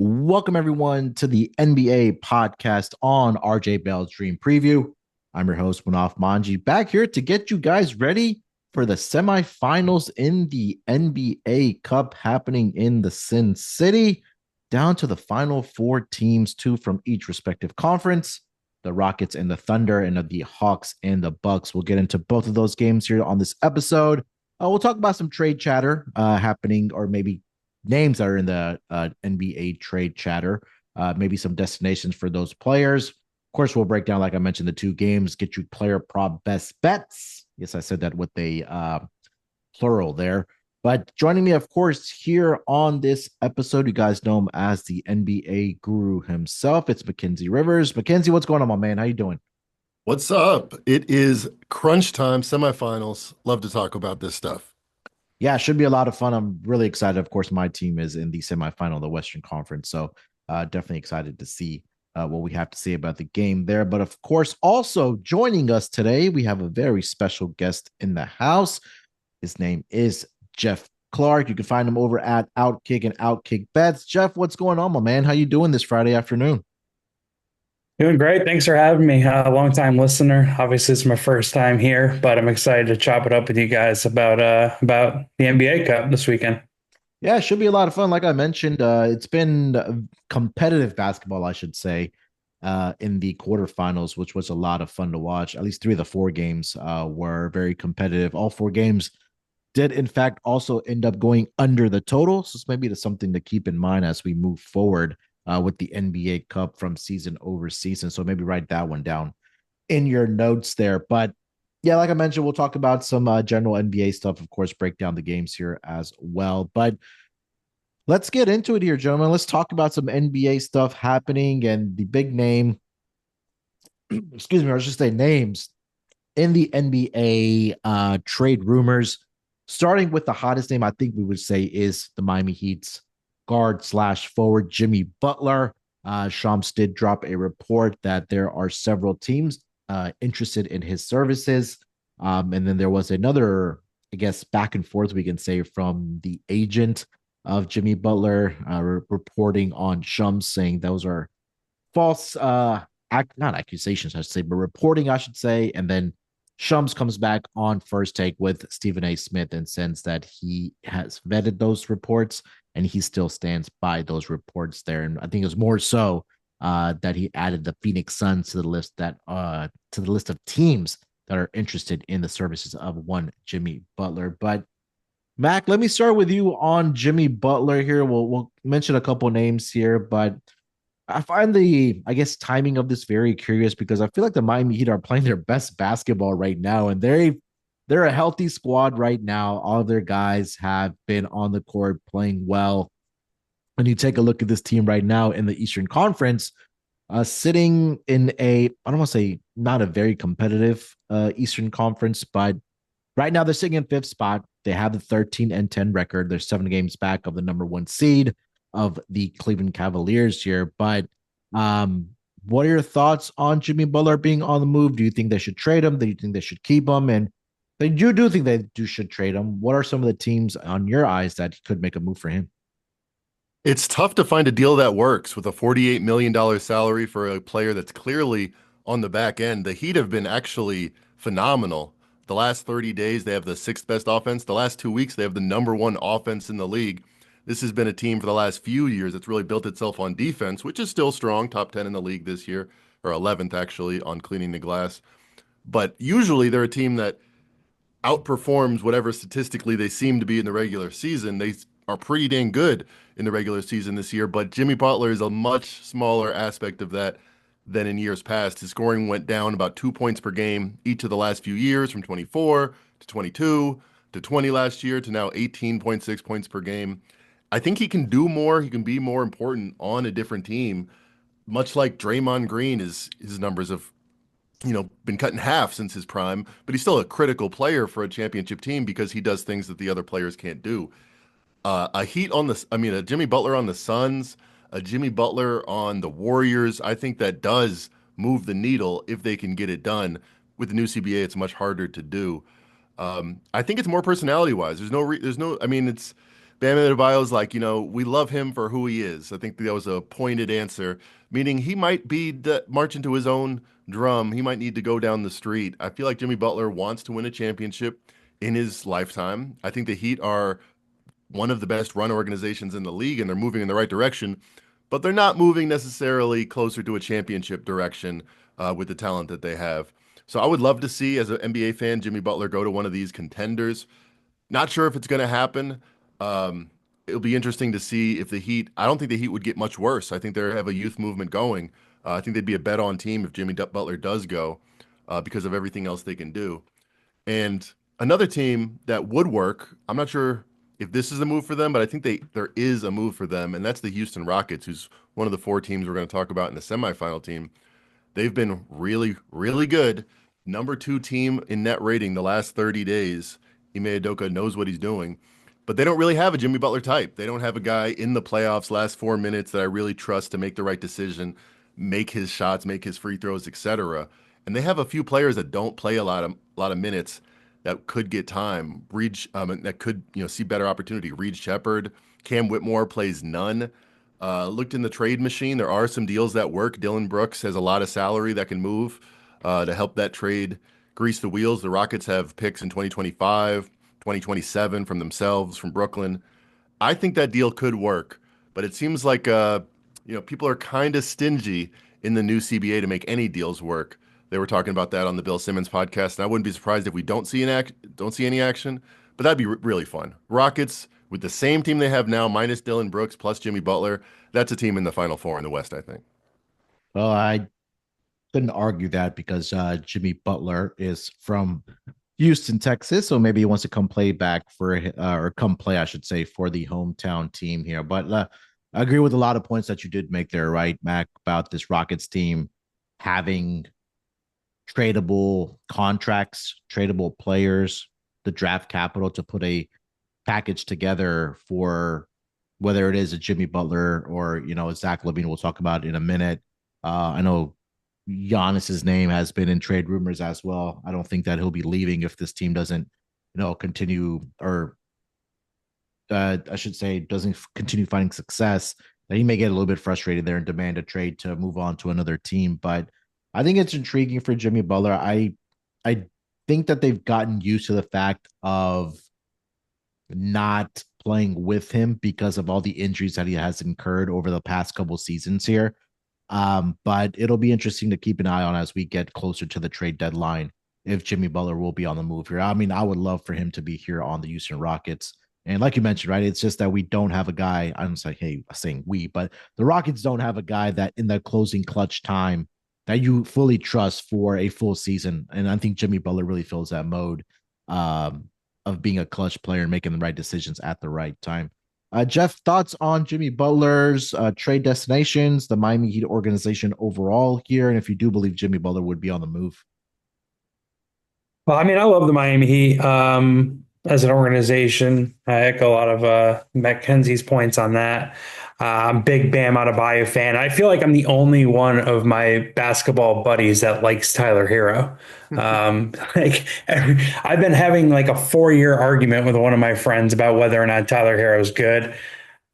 Welcome, everyone, to the NBA podcast on RJ Bell's Dream Preview. I'm your host, Munaf Manji, back here to get you guys ready for the semifinals in the NBA Cup happening in the Sin City, down to the final four teams, two from each respective conference, the Rockets and the Thunder, and the Hawks and the Bucks. We'll get into both of those games here on this episode. We'll talk about some trade chatter happening, or maybe names that are in the NBA trade chatter, maybe some destinations for those players. Of course, we'll break down, like I mentioned, the two games, get you player prop best bets. Yes, I said that with a plural there. But joining me, of course, here on this episode, you guys know him as the NBA guru himself. It's Mackenzie Rivers. Mackenzie, what's going on, my man? How you doing? What's up? It is crunch time, semifinals. Love to talk about this stuff. Yeah, it should be a lot of fun. I'm really excited. Of course, my team is in the semifinal of the Western Conference. So definitely excited to see what we have to say about the game there. But of course, also joining us today, we have a very special guest in the house. His name is Geoff Clark. You can find him over at Outkick and Outkick Bets. Jeff, what's going on, my man? How you doing this Friday afternoon? Doing great. Thanks for having me. A long time listener. Obviously, it's my first time here, but I'm excited to chop it up with you guys about the NBA Cup this weekend. Yeah, it should be a lot of fun. Like I mentioned, it's been competitive basketball, I should say, in the quarterfinals, which was a lot of fun to watch. At least three of the four games were very competitive. All four games did, in fact, also end up going under the total. So it's maybe something to keep in mind as we move forward with the NBA Cup from season over season. So maybe write that one down in your notes there. But yeah, like I mentioned, we'll talk about some general NBA stuff, of course, break down the games here as well. But let's get into it here, gentlemen. Let's talk about some NBA stuff happening and the big name, excuse me, I was just say names in the NBA trade rumors. Starting with the hottest name, I think we would say is the Miami Heat's guard slash forward, Jimmy Butler. Shams did drop a report that there are several teams interested in his services. And then there was another, I guess, back and forth, we can say, from the agent of Jimmy Butler reporting on Shams, saying those are false, not accusations, I should say, but reporting, I should say. And then Shams comes back on First Take with Stephen A. Smith and says that he has vetted those reports and he still stands by those reports there. And I think it was more so that he added the Phoenix Suns to the list of teams that are interested in the services of one Jimmy Butler. But Mac, let me start with you on Jimmy Butler here. We'll mention a couple names here, but I find the, I guess, timing of this very curious because I feel like the Miami Heat are playing their best basketball right now, and they're a healthy squad right now. All of their guys have been on the court playing well. When you take a look at this team right now in the Eastern Conference, sitting in a, I don't want to say not a very competitive Eastern Conference, but right now they're sitting in fifth spot. They have the 13-10 record. They're 7 games back of the number one seed of the Cleveland Cavaliers here. But what are your thoughts on Jimmy Butler being on the move? Do you think they should trade him? Do you think they should keep him? And you do think they should trade him. What are some of the teams on your eyes that could make a move for him? It's tough to find a deal that works with a $48 million salary for a player that's clearly on the back end. The Heat have been actually phenomenal. The last 30 days, they have the sixth best offense. The last 2 weeks, they have the number one offense in the league. This has been a team for the last few years that's really built itself on defense, which is still strong, top 10 in the league this year, or 11th actually on cleaning the glass. But usually they're a team that outperforms whatever statistically they seem to be in the regular season. They are pretty dang good in the regular season this year, but Jimmy Butler is a much smaller aspect of that than in years past. His scoring went down about 2 points per game each of the last few years, from 24 to 22 to 20 last year to now 18.6 points per game. I think he can do more. He can be more important on a different team, much like Draymond Green. His numbers have been cut in half since his prime, but he's still a critical player for a championship team because he does things that the other players can't do. A Jimmy Butler on the Suns, a Jimmy Butler on the Warriors. I think that does move the needle if they can get it done. With the new CBA, it's much harder to do. I think it's more personality wise. There's no, I mean, it's Bam Adebayo's like, we love him for who he is. I think that was a pointed answer, meaning he might be marching to his own drum. He might need to go down the street. I feel like Jimmy Butler wants to win a championship in his lifetime. I think the Heat are one of the best run organizations in the league, and they're moving in the right direction, but they're not moving necessarily closer to a championship direction with the talent that they have. So I would love to see, as an NBA fan, Jimmy Butler go to one of these contenders. Not sure if it's going to happen. It'll be interesting to see if the Heat. I don't think the Heat would get much worse. I think they have a youth movement going. I think they'd be a bet on team if Jimmy Butler does go because of everything else they can do. And another team that would work, I'm not sure if this is a move for them, but I think there is a move for them, and that's the Houston Rockets, who's one of the four teams we're going to talk about in the semifinal team. They've been really, really good. Number 2 team in net rating the last 30 days. Ime Udoka knows what he's doing, but they don't really have a Jimmy Butler type. They don't have a guy in the playoffs last 4 minutes that I really trust to make the right decision, make his shots, make his free throws, etc. And they have a few players that don't play a lot of minutes that could get time. That could see better opportunity. Reed Shepherd, Cam Whitmore plays none. Looked in the trade machine. There are some deals that work. Dylan Brooks has a lot of salary that can move to help that trade grease the wheels. The Rockets have picks in 2025, 2027 from themselves, from Brooklyn. I think that deal could work, but it seems like people are kind of stingy in the new CBA to make any deals work. They were talking about that on the Bill Simmons podcast, and I wouldn't be surprised if we don't see any action, but that'd be really fun. Rockets with the same team they have now, minus Dylan Brooks plus Jimmy Butler, that's a team in the Final Four in the West, I think. Well, I couldn't argue that because Jimmy Butler is from Houston, Texas, so maybe he wants to come play back or come play, I should say, for the hometown team here. But I agree with a lot of points that you did make there, right, Mac, about this Rockets team having tradable contracts, tradable players, the draft capital to put a package together for whether it is a Jimmy Butler or, Zach LaVine, we'll talk about in a minute. I know Giannis's name has been in trade rumors as well. I don't think that he'll be leaving if this team doesn't, continue or I should say doesn't continue finding success. That he may get a little bit frustrated there and demand a trade to move on to another team. But I think it's intriguing for Jimmy Butler. I think that they've gotten used to the fact of not playing with him because of all the injuries that he has incurred over the past couple seasons here. But it'll be interesting to keep an eye on as we get closer to the trade deadline if Jimmy Butler will be on the move here. I mean, I would love for him to be here on the Houston Rockets. And like you mentioned, right, it's just that we don't have a guy. I'm saying we, but the Rockets don't have a guy that in the closing clutch time that you fully trust for a full season. And I think Jimmy Butler really fills that mode of being a clutch player and making the right decisions at the right time. Jeff, thoughts on Jimmy Butler's trade destinations, the Miami Heat organization overall here, and if you do believe Jimmy Butler would be on the move? Well, I mean, I love the Miami Heat as an organization. I echo a lot of Mackenzie's points on that. I'm big Bam Adebayo fan. I feel like I'm the only one of my basketball buddies that likes Tyler Hero. I've been having like a 4-year argument with one of my friends about whether or not Tyler Hero is good.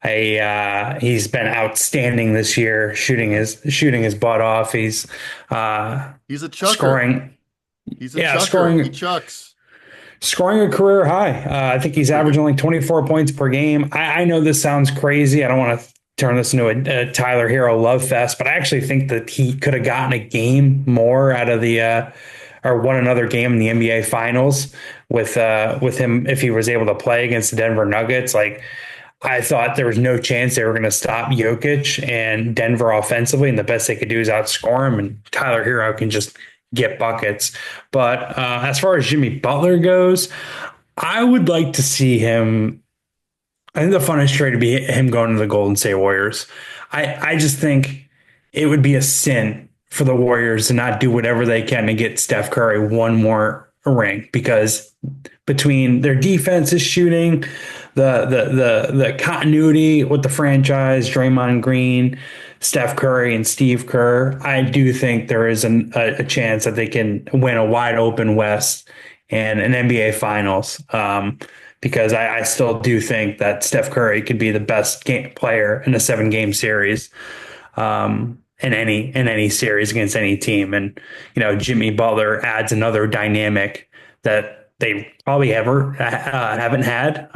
He's been outstanding this year, shooting his butt off. He's a chucker. Scoring. He's a chucker. He chucks. Scoring a career high. I think he's averaging like 24 points per game. I know this sounds crazy. I don't want to turn this into a Tyler Hero love fest, but I actually think that he could have gotten a game more out of or won another game in the NBA Finals with him if he was able to play against the Denver Nuggets. Like, I thought there was no chance they were going to stop Jokic and Denver offensively, and the best they could do is outscore him, and Tyler Hero can just get buckets. But as far as Jimmy Butler goes, I would like to see him. I think the funnest trade would be him going to the Golden State Warriors. I just think it would be a sin for the Warriors to not do whatever they can to get Steph Curry one more ring, because between their defense is shooting, the continuity with the franchise, Draymond Green, Steph Curry, and Steve Kerr, I do think there is a chance that they can win a wide open West and an NBA Finals. because I still do think that Steph Curry could be the best player in a 7-game series, in any series against any team. And Jimmy Butler adds another dynamic that they probably ever haven't had.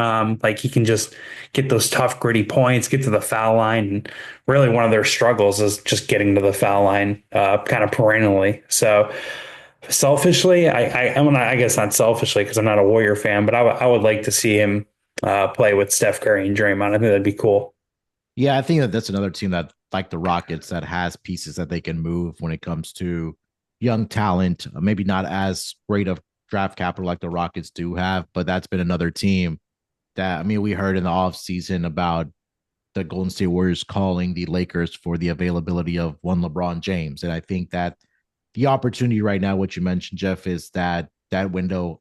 Like he can just get those tough, gritty points, get to the foul line. And really, one of their struggles is just getting to the foul line, kind of perennially. So selfishly, I guess not selfishly because I'm not a Warrior fan, but I would like to see him play with Steph Curry and Draymond. I think that'd be cool. Yeah, I think that that's another team that, like the Rockets, that has pieces that they can move when it comes to young talent. Maybe not as great of draft capital like the Rockets do have, but that's been another team that, I mean, we heard in the offseason about the Golden State Warriors calling the Lakers for the availability of one LeBron James. And I think that the opportunity right now, what you mentioned, Jeff, is that that window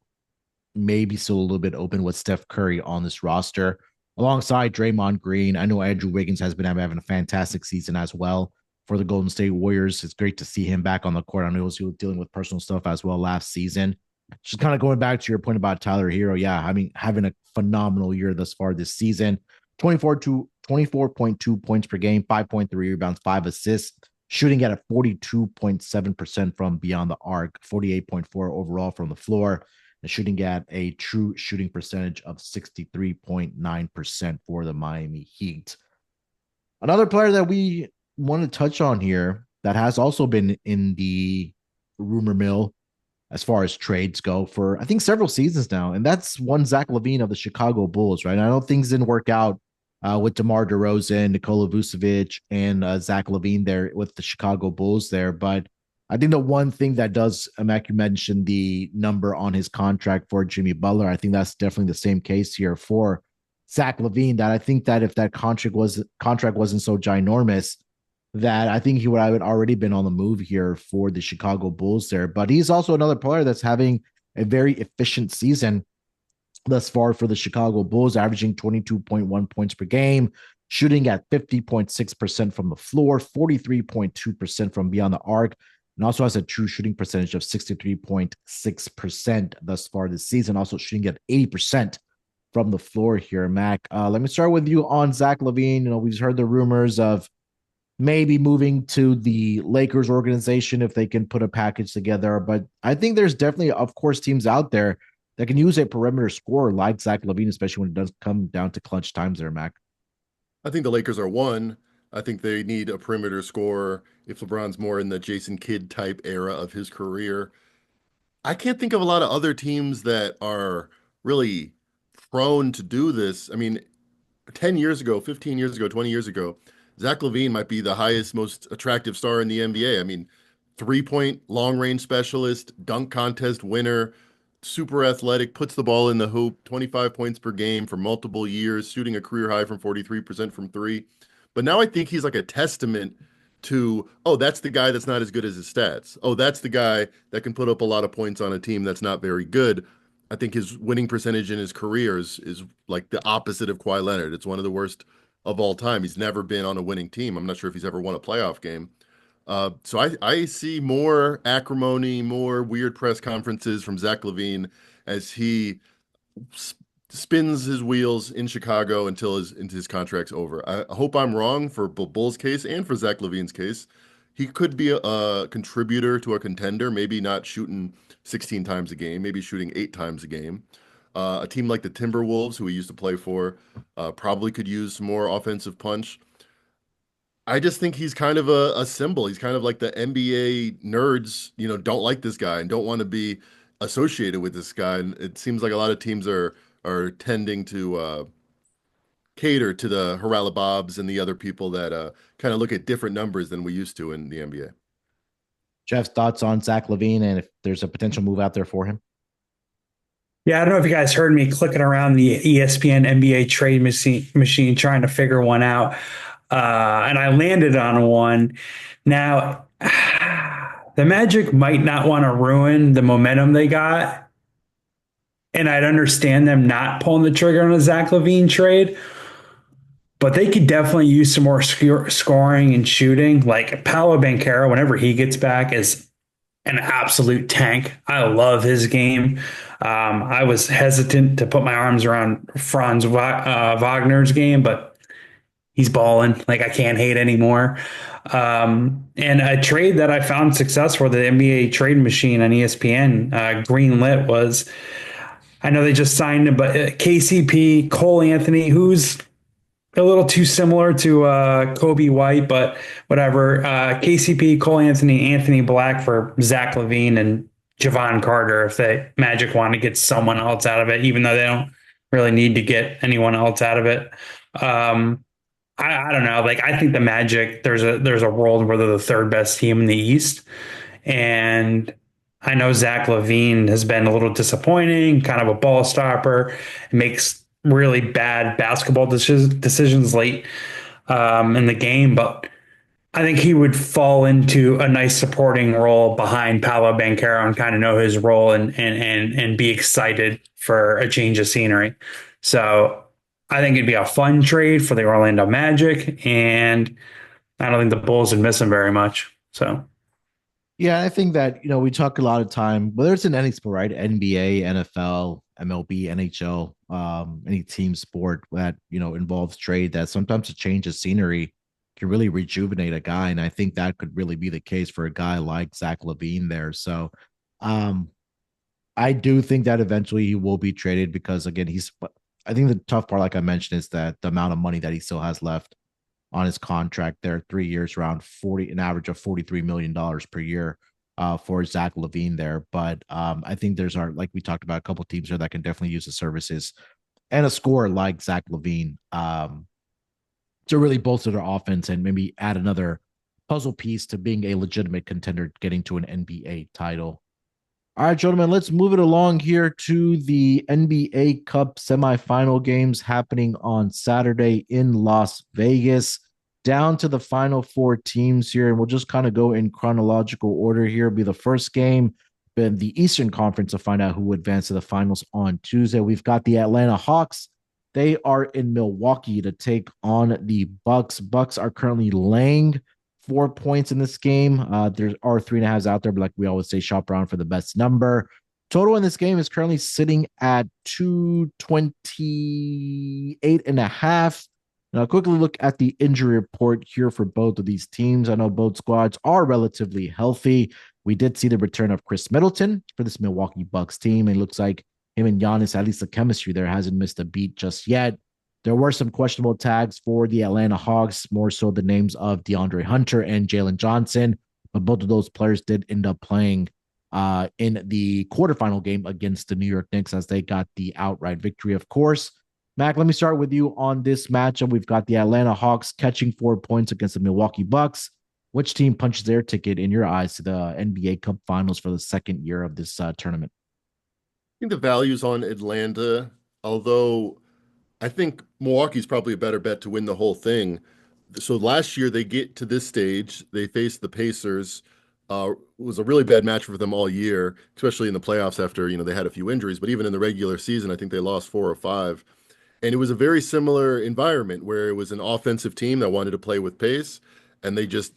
maybe still a little bit open with Steph Curry on this roster alongside Draymond Green. I know Andrew Wiggins has been having a fantastic season as well for the Golden State Warriors. It's great to see him back on the court. I know he was dealing with personal stuff as well last season. Just kind of going back to your point about Tyler Hero. Yeah, I mean, having a phenomenal year thus far this season. 24.2 points per game, 5.3 rebounds, 5 assists, shooting at a 42.7% from beyond the arc, 48.4 overall from the floor, and shooting at a true shooting percentage of 63.9% for the Miami Heat. Another player that we want to touch on here that has also been in the rumor mill as far as trades go for, I think, several seasons now, and that's one Zach LaVine of the Chicago Bulls, right? I know things didn't work out with DeMar DeRozan, Nikola Vucevic, and Zach LaVine there with the Chicago Bulls there, but I think the one thing that does, Mac, you mentioned the number on his contract for Jimmy Butler. I think that's definitely the same case here for Zach LaVine, that I think that if that contract wasn't so ginormous, that I think he would have already been on the move here for the Chicago Bulls there. But he's also another player that's having a very efficient season thus far for the Chicago Bulls, averaging 22.1 points per game, shooting at 50.6% from the floor, 43.2% from beyond the arc, and also has a true shooting percentage of 63.6% thus far this season, also shooting at 80% from the floor here, Mac. Let me start with you on Zach LaVine. We've heard the rumors of maybe moving to the Lakers organization if they can put a package together. But I think there's definitely, of course, teams out there that can use a perimeter scorer like Zach LaVine, especially when it does come down to clutch times there, Mac. I think the Lakers are one. I think they need a perimeter scorer if LeBron's more in the Jason Kidd type era of his career. I can't think of a lot of other teams that are really prone to do this. I mean, 10 years ago, 15 years ago, 20 years ago, Zach LaVine might be the highest, most attractive star in the NBA. I mean, 3-point long range specialist, dunk contest winner, super athletic, puts the ball in the hoop, 25 points per game for multiple years, shooting a career high from 43% from three. But now I think he's like a testament to, oh, that's the guy that's not as good as his stats. Oh, that's the guy that can put up a lot of points on a team that's not very good. I think his winning percentage in his career is like the opposite of Kawhi Leonard. It's one of the worst of all time. He's never been on a winning team. I'm not sure if he's ever won a playoff game. So I see more acrimony, more weird press conferences from Zach LaVine as he spins his wheels in Chicago until his contract's over. I hope I'm wrong for Bull's case and for Zach LaVine's case. He could be a contributor to a contender, maybe not shooting 16 times a game, maybe shooting 8 times a game. A team like the Timberwolves, who he used to play for, probably could use some more offensive punch. I just think he's kind of a symbol. He's kind of like the NBA nerds, don't like this guy and don't want to be associated with this guy. And it seems like a lot of teams are tending to cater to the Haralabobs and the other people that kind of look at different numbers than we used to in the NBA. Jeff's thoughts on Zach LaVine and if there's a potential move out there for him? Yeah, I don't know if you guys heard me clicking around the ESPN NBA trade machine trying to figure one out. And I landed on one. Now, the Magic might not want to ruin the momentum they got. And I'd understand them not pulling the trigger on a Zach LaVine trade. But they could definitely use some more scoring and shooting. Like Paolo Banchero, whenever he gets back, is an absolute tank. I love his game. I was hesitant to put my arms around Wagner's game, but he's balling. Like I can't hate anymore. And a trade that I found success for the NBA trade machine on ESPN, greenlit was I know they just signed, but KCP, Cole Anthony, who's a little too similar to Kobe White, but whatever. KCP, Cole Anthony, Anthony Black for Zach LaVine and Javon Carter if the Magic want to get someone else out of it, even though they don't really need to get anyone else out of it. I don't know. Like I think the Magic, there's a world where they're the third best team in the East, and I know Zach LaVine has been a little disappointing, kind of a ball stopper, makes really bad basketball decisions late in the game, but I think he would fall into a nice supporting role behind Paolo Banchero and kind of know his role and be excited for a change of scenery. So I think it'd be a fun trade for the Orlando Magic, and I don't think the Bulls would miss him very much. So Yeah, I think that we talk a lot of time, whether it's in any sport, right? NBA, NFL, MLB, NHL, any team sport that involves trade. That sometimes a change of scenery can really rejuvenate a guy, and I think that could really be the case for a guy like Zach LaVine there. So, um, I do think that eventually he will be traded because again, he's. I think the tough part, like I mentioned, is that the amount of money that he still has left on his contract there, 3 years, around an average of $43 million per year for Zach LaVine there. But I think like we talked about, a couple teams there that can definitely use the services and a scorer like Zach LaVine to really bolster their offense and maybe add another puzzle piece to being a legitimate contender, getting to an NBA title. All right, gentlemen, let's move it along here to the NBA Cup semifinal games happening on Saturday in Las Vegas. Down to the final four teams here, and we'll just kind of go in chronological order here. It'll be the first game in the Eastern Conference to find out who advanced to the finals on Tuesday. We've got the Atlanta Hawks. They are in Milwaukee to take on the Bucks. Bucks are currently laying 4 points in this game. There are 3.5s out there, but like we always say, shop around for the best number. Total in this game is currently sitting at 228.5. Now, quickly look at the injury report here for both of these teams. I know both squads are relatively healthy. We did see the return of Chris Middleton for this Milwaukee Bucks team. It looks like him and Giannis, at least the chemistry there hasn't missed a beat just yet. There were some questionable tags for the Atlanta Hawks, more so the names of DeAndre Hunter and Jalen Johnson, but both of those players did end up playing in the quarterfinal game against the New York Knicks as they got the outright victory, of course. Mac, let me start with you on this matchup. We've got the Atlanta Hawks catching 4 points against the Milwaukee Bucks. Which team punches their ticket, in your eyes, to the NBA Cup Finals for the second year of this tournament? I think the value's on Atlanta, although I think Milwaukee's probably a better bet to win the whole thing. So last year they get to this stage, they face the Pacers. It was a really bad match for them all year, especially in the playoffs after, they had a few injuries, but even in the regular season, I think they lost 4 or 5. And it was a very similar environment where it was an offensive team that wanted to play with pace, and they just,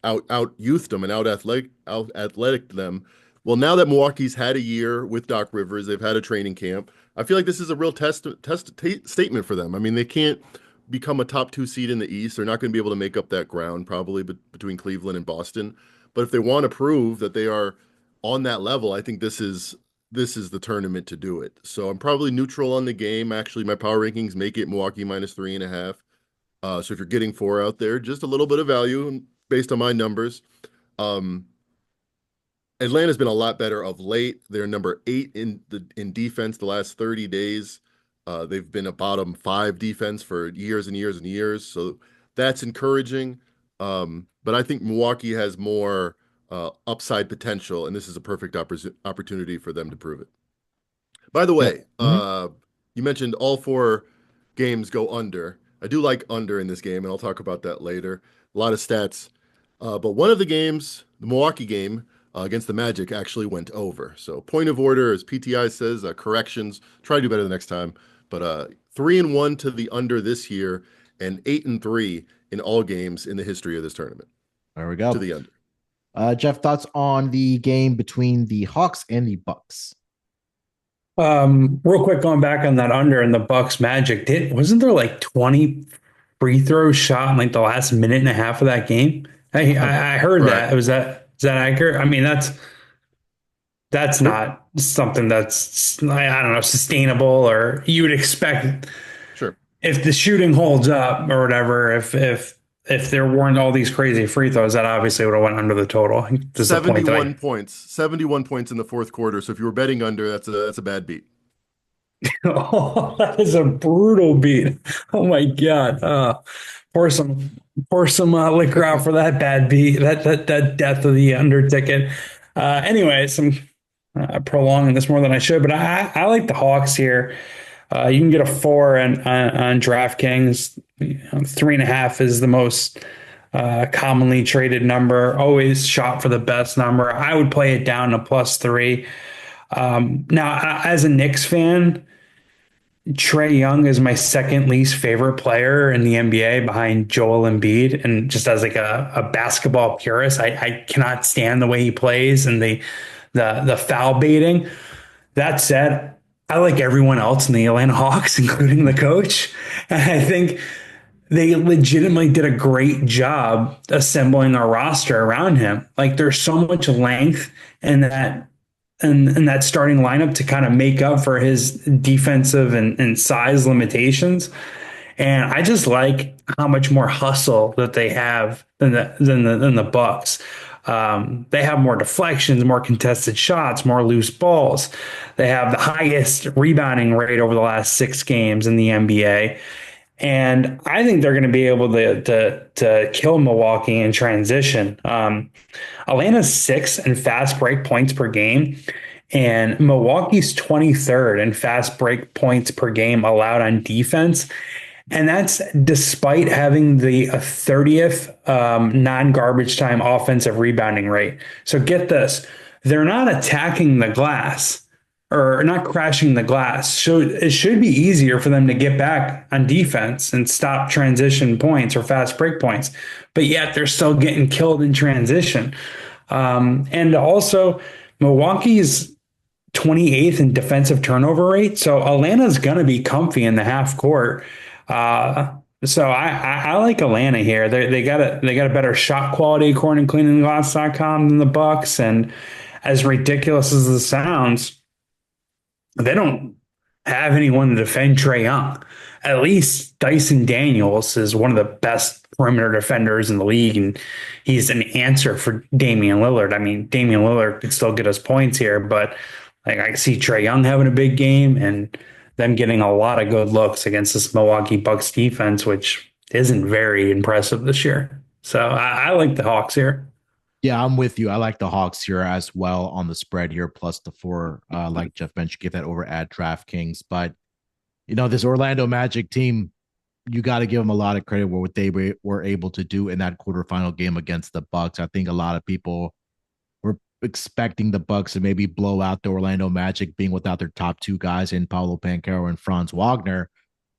out youthed them and out athletic them. Well, now that Milwaukee's had a year with Doc Rivers, they've had a training camp. I feel like this is a real statement for them. I mean, they can't become a top 2 seed in the East. They're not going to be able to make up that ground probably between Cleveland and Boston. But if they want to prove that they are on that level, I think this is the tournament to do it. So I'm probably neutral on the game. Actually, my power rankings make it Milwaukee -3.5. So if you're getting 4 out there, just a little bit of value based on my numbers. Um, Atlanta's been a lot better of late. They're number 8 in defense the last 30 days. They've been a bottom 5 defense for years and years and years. So that's encouraging. But I think Milwaukee has more upside potential, and this is a perfect opportunity for them to prove it. By the Yeah. way, you mentioned all 4 games go under. I do like under in this game, and I'll talk about that later. A lot of stats. But one of the games, the Milwaukee game against the Magic, actually went over. So point of order, as PTI says, corrections. Try to do better the next time. But 3-1 to the under this year, and 8-3 in all games in the history of this tournament There we to go. the under. Jeff, thoughts on the game between the Hawks and the Bucks? Real quick, going back on that under in the Bucks Magic, wasn't there like 20 free throws shot in like the last minute and a half of that game? I heard Right. that. Is that accurate? I mean, that's Yep. not something that's I don't know, sustainable, or you would expect Sure. if the shooting holds up or whatever. If there weren't all these crazy free throws, that obviously would have went under the total. This is the point that 71 points. 71 points in the fourth quarter. So if you were betting under, that's a bad beat. Oh, that is a brutal beat. Oh my God. Pour some liquor out for that bad beat. That death of the under ticket. Anyways, I'm prolonging this more than I should, but I like the Hawks here. You can get a 4 on DraftKings. 3.5 is the most commonly traded number. Always shot for the best number. I would play it down to +3. Now, as a Knicks fan, Trae Young is my second least favorite player in the NBA behind Joel Embiid. And just as like a basketball purist, I cannot stand the way he plays and the foul baiting. That said, I like everyone else in the Atlanta Hawks, including the coach. And I think they legitimately did a great job assembling a roster around him. Like there's so much length in that starting lineup to kind of make up for his defensive and size limitations. And I just like how much more hustle that they have than the Bucks. They have more deflections, more contested shots, more loose balls. They have the highest rebounding rate over the last 6 games in the NBA. And I think they're going to be able to kill Milwaukee in transition. Atlanta's 6th in fast break points per game, and Milwaukee's 23rd in fast break points per game allowed on defense. And that's despite having the 30th non-garbage time offensive rebounding rate. So get this, they're not attacking the glass or not crashing the glass. So it should be easier for them to get back on defense and stop transition points or fast break points. But yet they're still getting killed in transition. And also, Milwaukee's 28th in defensive turnover rate. So Atlanta's going to be comfy in the half court. So I like Atlanta here. They got a better shot quality according to cleaningglass.com than the Bucks. And as ridiculous as it sounds, they don't have anyone to defend Trae Young. At least Dyson Daniels is one of the best perimeter defenders in the league, and he's an answer for Damian Lillard. I mean, Damian Lillard could still get us points here, but like I see Trae Young having a big game and them getting a lot of good looks against this Milwaukee Bucks defense, which isn't very impressive this year. So I like the Hawks here. Yeah, I'm with you. I like the Hawks here as well on the spread here, plus the 4. Like Jeff mentioned, give that over at DraftKings. But this Orlando Magic team, you got to give them a lot of credit for what they were able to do in that quarterfinal game against the Bucks. I think a lot of people were expecting the Bucks to maybe blow out the Orlando Magic, being without their top 2 guys in Paulo Banchero and Franz Wagner.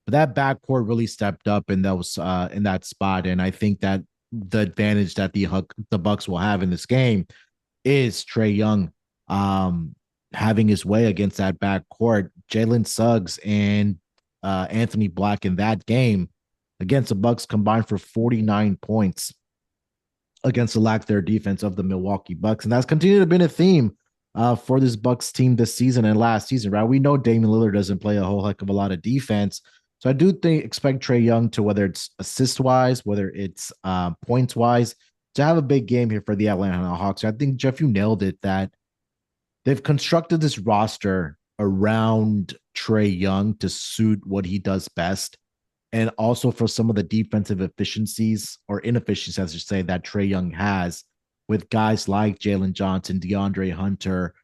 But that backcourt really stepped up in that spot, and I think that the advantage that the Bucks will have in this game is Trae Young having his way against that backcourt. Jalen Suggs and Anthony Black in that game against the Bucks combined for 49 points against the lack their defense of the Milwaukee Bucks, and that's continued to be a theme for this Bucks team this season and last season. Right, we know Damian Lillard doesn't play a whole heck of a lot of defense. So I do expect Trae Young to, whether it's assist-wise, whether it's points-wise, to have a big game here for the Atlanta Hawks. I think, Jeff, you nailed it, that they've constructed this roster around Trae Young to suit what he does best, and also for some of the defensive efficiencies or inefficiencies, as you say, that Trae Young has with guys like Jalen Johnson, DeAndre Hunter,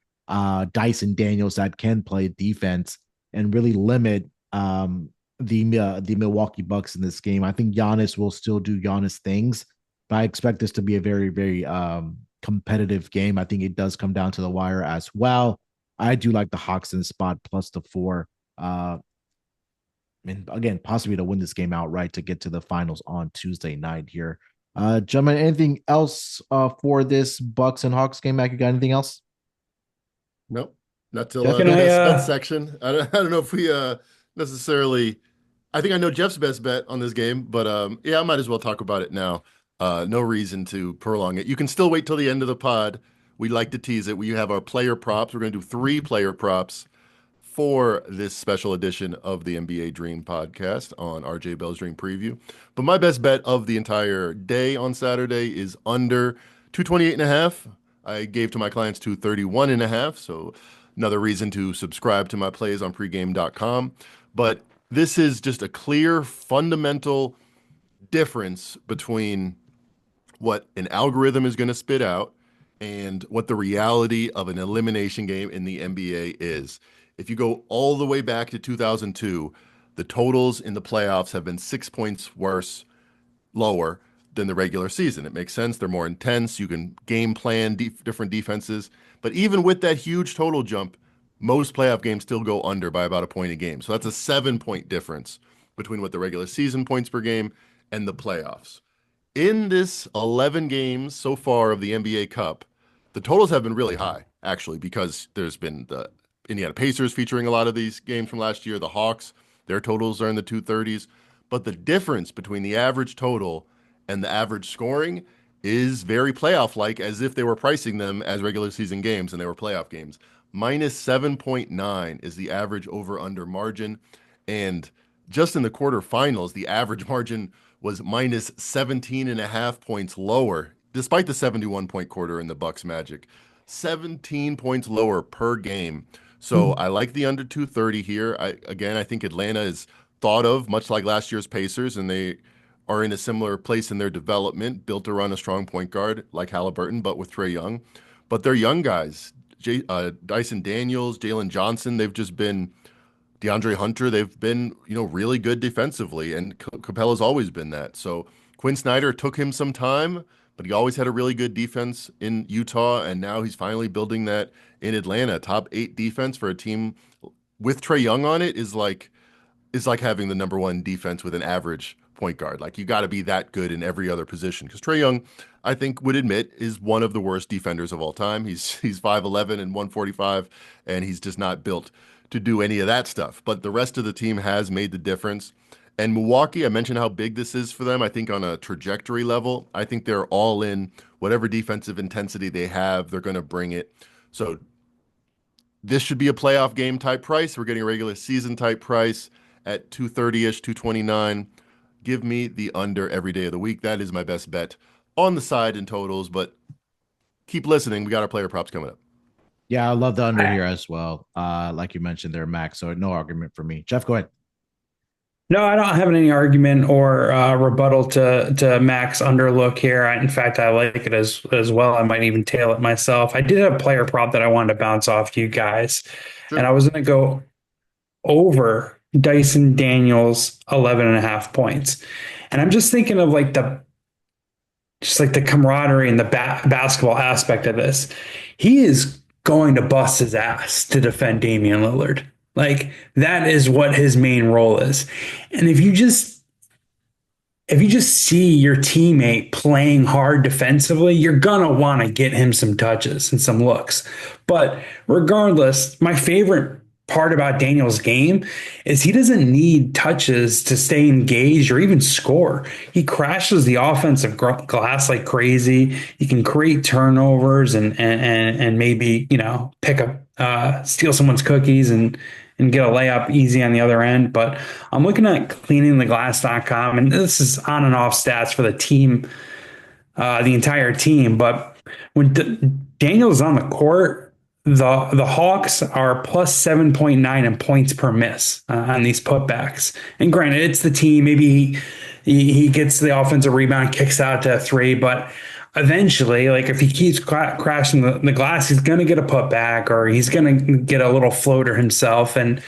Dyson Daniels that can play defense and really limit the Milwaukee Bucks in this game. I think Giannis will still do Giannis things, but I expect this to be a very, very competitive game. I think it does come down to the wire as well. I do like the Hawks in the spot plus the 4. And again, possibly to win this game outright to get to the finals on Tuesday night here. Gentlemen, anything else for this Bucks and Hawks game? Mac, you got anything else? Nope, not till Jeff? Can the I best bet section. I don't know if we necessarily. I think I know Jeff's best bet on this game, but yeah, I might as well talk about it now. No reason to prolong it. You can still wait till the end of the pod. We like to tease it. We have our player props. We're going to do 3 player props for this special edition of the NBA Dream podcast on RJ Bell's Dream Preview. But my best bet of the entire day on Saturday is under 228.5. I gave to my clients 231.5. So another reason to subscribe to my plays on pregame.com. But this is just a clear fundamental difference between what an algorithm is going to spit out and what the reality of an elimination game in the NBA is. If you go all the way back to 2002, the totals in the playoffs have been 6 points lower than the regular season. It makes sense. They're more intense. You can game plan different defenses. But even with that huge total jump, most playoff games still go under by about a point a game. So that's a 7-point difference between what the regular season points per game and the playoffs. In this 11 games so far of the NBA Cup, the totals have been really high, actually, because there's been the Indiana Pacers featuring a lot of these games from last year. The Hawks, their totals are in the 230s. But the difference between the average total and the average scoring is very playoff-like, as if they were pricing them as regular season games and they were playoff games. Minus 7.9 is the average over-under margin. And just in the quarterfinals, the average margin was minus 17.5 points lower, despite the 71-point quarter in the Bucks Magic. 17 points lower per game. So I like the under 230 here. I think Atlanta is thought of much like last year's Pacers, and they are in a similar place in their development, built to run a strong point guard like Halliburton, but with Trae Young. But they're young guys. Dyson Daniels, Jalen Johnson, they've just been DeAndre Hunter, they've been, really good defensively, and Capella's always been that. So Quinn Snyder took him some time, but he always had a really good defense in Utah, and now he's finally building that in Atlanta. Top 8 defense for a team with Trae Young on it is like having the number 1 defense with an average point guard. Like, you got to be that good in every other position, because Trae Young, I think, would admit, is one of the worst defenders of all time. He's 5'11" and 145, and he's just not built to do any of that stuff. But the rest of the team has made the difference. And Milwaukee, I mentioned how big this is for them. I think on a trajectory level, I think they're all in. Whatever defensive intensity they have, they're going to bring it. So this should be a playoff game type price. We're getting a regular season type price at 230-ish, 229. Give me the under every day of the week. That is my best bet on the side in totals. But keep listening. We got our player props coming up. Yeah, I love the under here as well. Like you mentioned there, Max. So no argument for me. Jeff, go ahead. No, I don't have any argument or rebuttal to Max underlook here. In fact, I like it as well. I might even tail it myself. I did have a player prop that I wanted to bounce off you guys, and I was going to go over Dyson Daniels 11.5 points. And I'm just thinking of the camaraderie and the basketball aspect of this. He is going to bust his ass to defend Damian Lillard. Like, that is what his main role is. And if you just see your teammate playing hard defensively, you're going to want to get him some touches and some looks. But regardless, my favorite part about Daniel's game is he doesn't need touches to stay engaged or even score. He crashes the offensive glass like crazy. He can create turnovers and maybe, pick up, steal someone's cookies and get a layup easy on the other end. But I'm looking at cleaningtheglass.com, and this is on and off stats for the team, the entire team. But when Daniel's on the court, the Hawks are plus 7.9 in points per miss on these putbacks. And granted, it's the team. Maybe he gets the offensive rebound, kicks out to a 3, but eventually, if he keeps crashing the glass, he's going to get a putback or he's going to get a little floater himself. And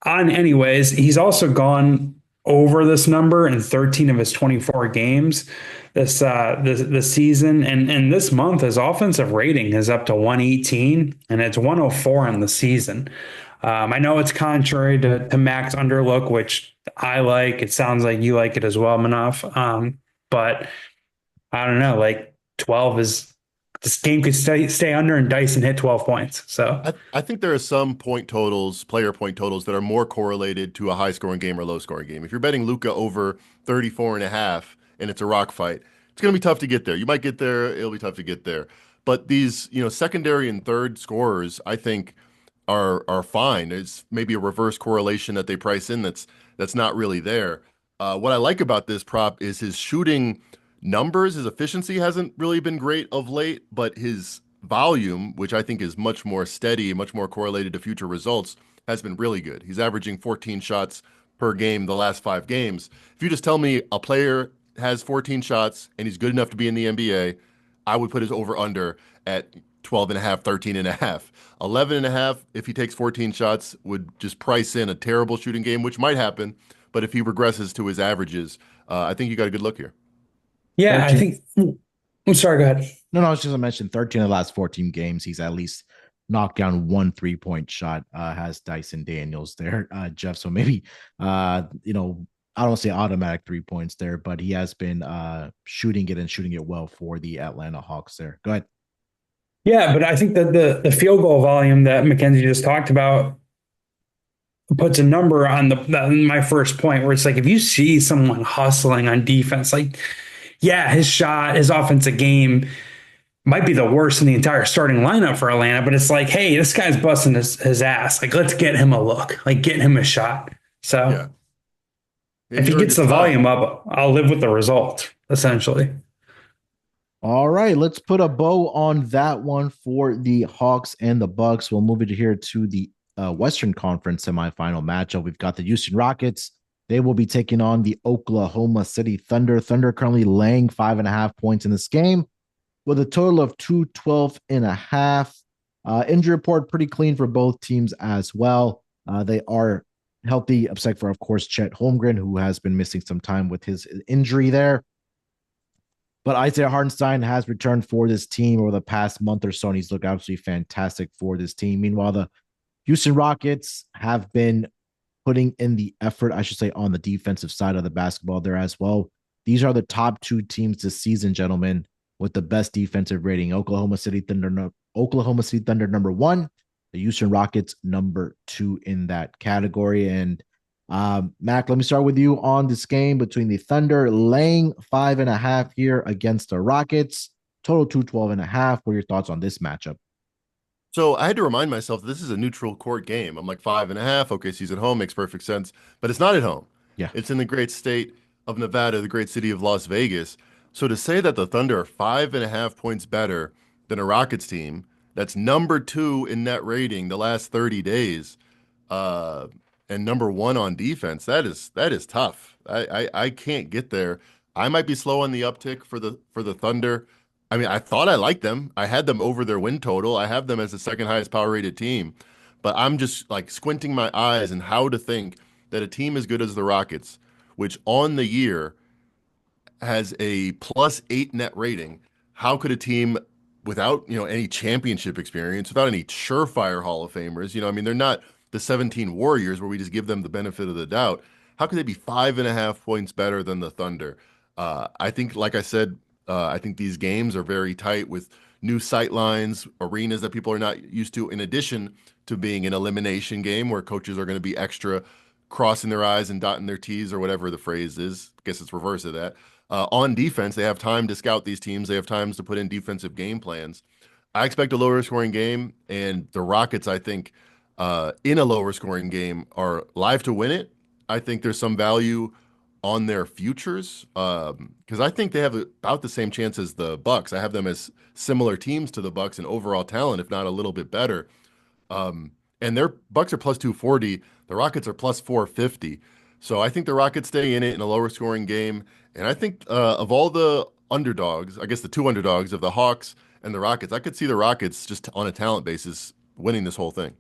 anyways, he's also gone over this number in 13 of his 24 games this season. And this month, his offensive rating is up to 118, and it's 104 in the season. I know it's contrary to Max underlook, which I like. It sounds like you like it as well, Munaf. but I don't know, like 12 is this game could stay under and Dyson hit 12 points. So I think there are some point totals, player point totals, that are more correlated to a high scoring game or low scoring game. If you're betting Luka over 34 and a half and it's a rock fight, it's going to be tough to get there. You might get there, it'll be tough to get there. But these, secondary and third scorers, I think are fine. It's maybe a reverse correlation that they price in that's not really there. What I like about this prop is his shooting numbers. His efficiency hasn't really been great of late, but his volume, which I think is much more steady, much more correlated to future results, has been really good. He's averaging 14 shots per game the last 5 games. If you just tell me a player has 14 shots and he's good enough to be in the NBA, I would put his over under at 12 and a half, 13 and a half. 11 and a half, if he takes 14 shots, would just price in a terrible shooting game, which might happen. But if he regresses to his averages, I think you got a good look here. yeah, 13. I think I'm sorry, go ahead. No, I was just going to mention 13 of the last 14 games. He's at least knocked down one 3-point shot, has Dyson Daniels there, Jeff. So maybe, I don't say automatic 3 points there, but he has been shooting it well for the Atlanta Hawks there. Go ahead. Yeah, but I think that the field goal volume that Mackenzie just talked about puts a number on my first point, where it's like if you see someone hustling on defense, like yeah, his offensive game might be the worst in the entire starting lineup for Atlanta, but it's like, hey, this guy's busting his ass. Like, let's get him a look, like get him a shot. So Yeah. if he gets the volume up, I'll live with the result, essentially. All right, let's put a bow on that one for the Hawks and the Bucks. We'll move it here to the Western Conference semifinal matchup. We've got the Houston Rockets. They will be taking on the Oklahoma City Thunder. Thunder currently laying 5.5 points in this game with a total of 212.5. Injury report pretty clean for both teams as well. They are healthy, except for, of course, Chet Holmgren, who has been missing some time with his injury there. But Isaiah Hartenstein has returned for this team over the past month or so, and he's looked absolutely fantastic for this team. Meanwhile, the Houston Rockets have been putting in the effort, I should say, on the defensive side of the basketball there as well. These are the top 2 teams this season, gentlemen, with the best defensive rating. Oklahoma City Thunder number 1, the Houston Rockets number 2 in that category. And Mac, let me start with you on this game between the Thunder laying 5.5 here against the Rockets. Total 212.5. What are your thoughts on this matchup? So I had to remind myself this is a neutral court game. I'm like 5.5. OKC's at home, makes perfect sense, but it's not at home. Yeah, it's in the great state of Nevada, the great city of Las Vegas. So to say that the Thunder are 5.5 points better than a Rockets team that's number 2 in net rating the last 30 days, and number 1 on defense, that is tough. I can't get there. I might be slow on the uptick for the Thunder. I mean, I thought I liked them. I had them over their win total. I have them as the second highest power rated team, but I'm just like squinting my eyes and how to think that a team as good as the Rockets, which on the year has a +8 net rating, how could a team without, any championship experience, without any surefire Hall of Famers, I mean, they're not the 17 Warriors where we just give them the benefit of the doubt. How could they be 5.5 points better than the Thunder? I think, like I said, I think these games are very tight with new sight lines, arenas that people are not used to, in addition to being an elimination game where coaches are going to be extra crossing their I's and dotting their T's or whatever the phrase is. I guess it's reverse of that. On defense, they have time to scout these teams. They have times to put in defensive game plans. I expect a lower scoring game, and the Rockets, I think, in a lower scoring game are live to win it. I think there's some value on their futures because I think they have about the same chance as the Bucks. I have them as similar teams to the Bucks in overall talent, if not a little bit better. And their Bucks are +240. The Rockets are +450. So I think the Rockets stay in it in a lower scoring game. And I think of all the underdogs, I guess the 2 underdogs of the Hawks and the Rockets, I could see the Rockets just on a talent basis winning this whole thing.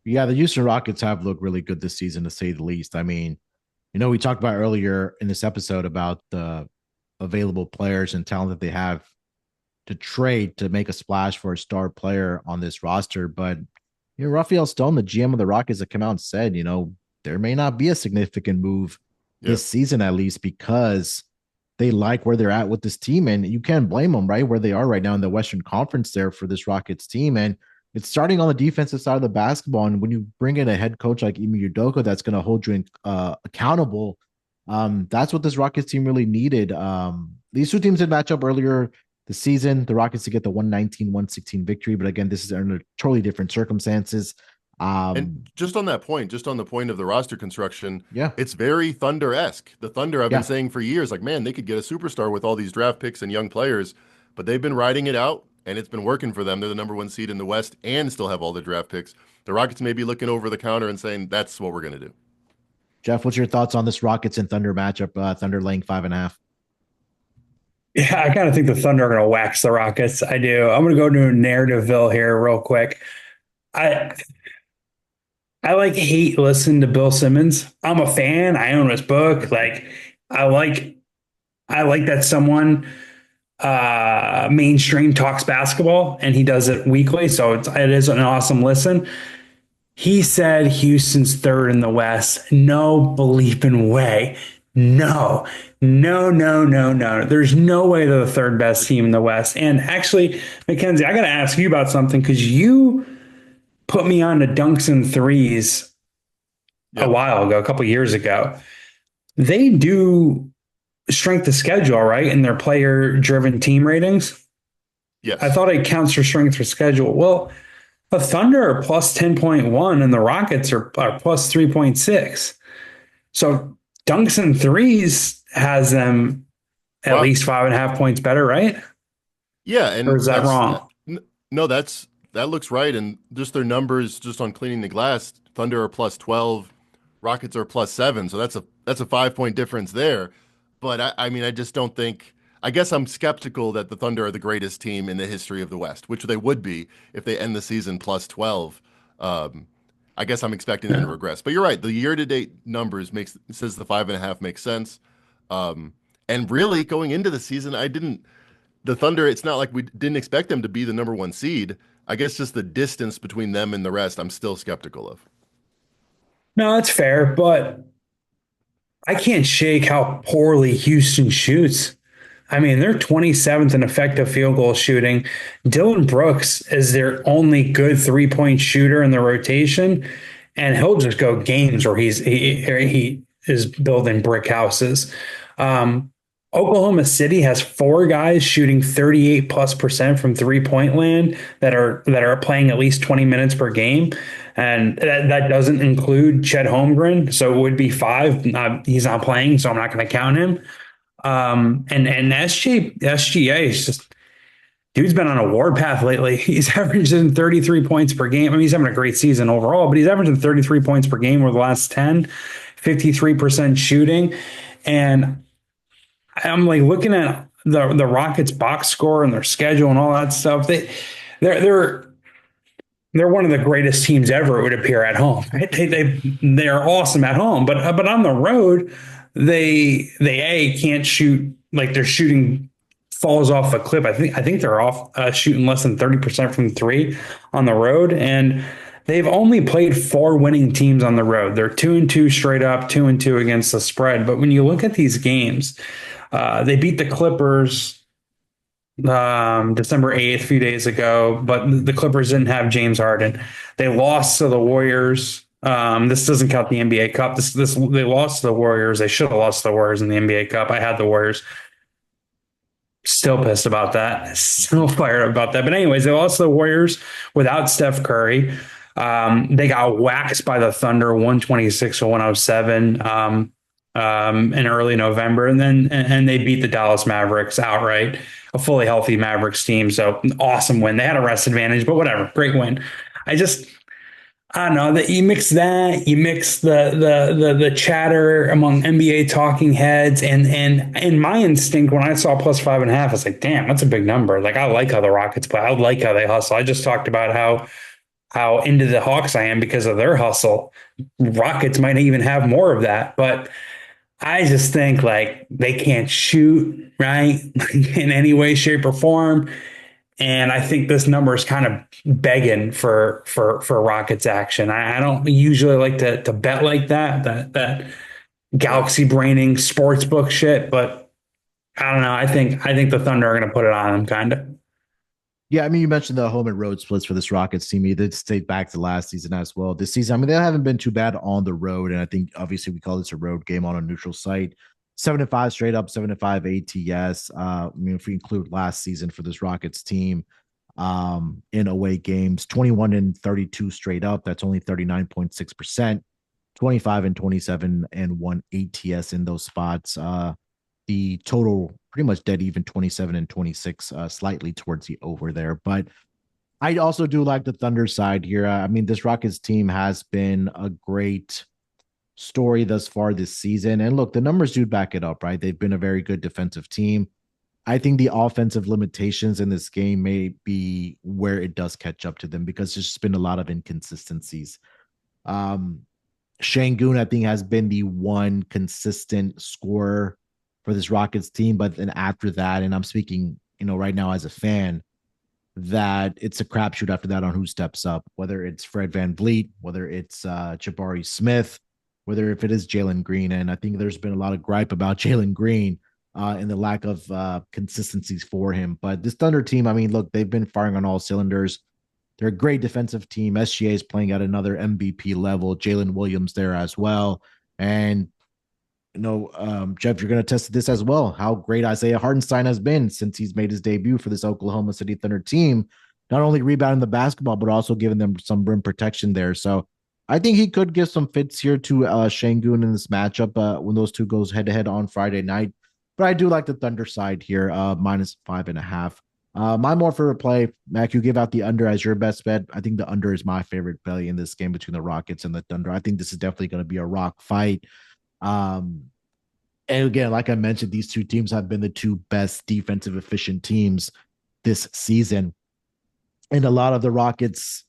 Yeah, the Houston Rockets have looked really good this season, to say the least. I mean, we talked about earlier in this episode about the available players and talent that they have to trade to make a splash for a star player on this roster. But Raphael Stone, the GM of the Rockets, that came out and said, there may not be a significant move this season, at least, because they like where they're at with this team, and you can't blame them, right? Where they are right now in the Western Conference there for this Rockets team. And it's starting on the defensive side of the basketball. And when you bring in a head coach like Ime Udoka that's going to hold you accountable, that's what this Rockets team really needed. These two teams did match up earlier the season. The Rockets to get the 119-116 victory. But again, this is under totally different circumstances. And just on that point, just on the point of the roster construction, Yeah. it's very Thunder-esque. The Thunder, I've Yeah. been saying for years, like, man, they could get a superstar with all these draft picks and young players, but they've been riding it out, and it's been working for them. They're the number 1 seed in the West and still have all the draft picks. The Rockets may be looking over the counter and saying, that's what we're going to do. Jeff, what's your thoughts on this Rockets and Thunder matchup? Thunder laying 5.5. Yeah, I kind of think the Thunder are going to wax the Rockets. I do. I'm going to go to Narrativeville here real quick. I like hate listen to Bill Simmons. I'm a fan. I own his book. Like I like that someone mainstream talks basketball and he does it weekly. So it is an awesome listen. He said Houston's third in the West. No bleeping way. No. There's no way they're the third best team in the West. And actually, Mackenzie, I got to ask you about something because you put me on to dunks and threes a while ago, a couple years ago. They do strength of schedule, right? In their player-driven team ratings. Yes. I thought it counts for strength of schedule. Well, the Thunder are plus 10.1 and the Rockets are plus 3.6. So dunks and threes has them at least 5.5 points better, right? Yeah. And or is that wrong? No, that looks right. And just their numbers just on cleaning the glass, Thunder are plus 12, Rockets are plus 7. So that's a 5-point difference there. But I mean, I just don't think, I guess I'm skeptical that the Thunder are the greatest team in the history of the West, which they would be if they end the season plus 12. I guess I'm expecting them to regress. But you're right. The year-to-date numbers says the 5.5 makes sense. And really, going into the season, the Thunder, it's not like we didn't expect them to be the number 1 seed. I guess just the distance between them and the rest, I'm still skeptical of. No, that's fair, but I can't shake how poorly Houston shoots. I mean, they're 27th in effective field goal shooting. Dylan Brooks is their only good 3-point shooter in the rotation, and he'll just go games where he is building brick houses. Oklahoma City has 4 guys shooting 38+% from 3-point land that are playing at least 20 minutes per game. And that doesn't include Chet Holmgren. So it would be 5. He's not playing, so I'm not going to count him. And SGA is just, dude's been on a warpath lately. He's averaging 33 points per game. I mean, he's having a great season overall, but he's averaging 33 points per game over the last 10, 53% shooting. And I'm like looking at the Rockets box score and their schedule and all that stuff. They're one of the greatest teams ever, it would appear, at home. They're awesome at home, but on the road, they can't shoot, like their shooting falls off a cliff. I think they're off shooting less than 30% from 3 on the road, and they've only played 4 winning teams on the road. They're 2-2 straight up, 2-2 against the spread. But when you look at these games, they beat the Clippers December 8th, a few days ago, but the Clippers didn't have James Harden. They lost to the Warriors. This doesn't count the NBA Cup. They lost to the Warriors. They should have lost to the Warriors in the NBA Cup. I had the Warriors. Still pissed about that. Still fired up about that. But anyways, they lost to the Warriors without Steph Curry. They got waxed by the Thunder 126-107 in early November, and they beat the Dallas Mavericks outright, a fully healthy Mavericks team. So awesome win. They had a rest advantage, but whatever, great win. I don't know that you mix the chatter among NBA talking heads and my instinct when I saw plus 5.5, I was like, damn, that's a big number. Like, I like how the Rockets play. I like how they hustle. I just talked about how into the Hawks I am because of their hustle. Rockets might even have more of that, but I just think like they can't shoot right in any way, shape, or form. And I think this number is kind of begging for Rockets action. I don't usually like to bet like that galaxy braining sports book shit, but I don't know. I think the Thunder are going to put it on them, kind of. Yeah, I mean, you mentioned the home and road splits for this Rockets team. They did stay back to last season as well. This season, I mean, they haven't been too bad on the road, and I think obviously we call this a road game on a neutral site. 7-5 straight up, 7-5 ATS. I mean, if we include last season for this Rockets team, in away games, 21-32 straight up. That's only 39.6%. 25-27 and 1 ATS in those spots. The total pretty much dead even 27-26, slightly towards the over there. But I also do like the Thunder side here. I mean, this Rockets team has been a great story thus far this season. And look, the numbers do back it up, right? They've been a very good defensive team. I think the offensive limitations in this game may be where it does catch up to them because there's just been a lot of inconsistencies. Um, Şengün, I think, has been the one consistent scorer for this Rockets team. But then after that, and I'm speaking, right now as a fan, that it's a crapshoot after that on who steps up, whether it's Fred VanVleet, whether it's Jabari Smith, whether if it is Jalen Green. And I think there's been a lot of gripe about Jalen Green and the lack of consistencies for him. But this Thunder team, I mean, look, they've been firing on all cylinders. They're a great defensive team. SGA is playing at another MVP level. Jalen Williams there as well. And, Jeff, you're going to test this as well. How great Isaiah Hartenstein has been since he's made his debut for this Oklahoma City Thunder team. Not only rebounding the basketball, but also giving them some rim protection there. So I think he could give some fits here to Şengün in this matchup when those two goes head to head on Friday night. But I do like the Thunder side here, -5.5. My more favorite play, Mac, you give out the under as your best bet. I think the under is my favorite play in this game between the Rockets and the Thunder. I think this is definitely going to be a rock fight. And again, like I mentioned, these two teams have been the two best defensive efficient teams this season. And a lot of the Rockets'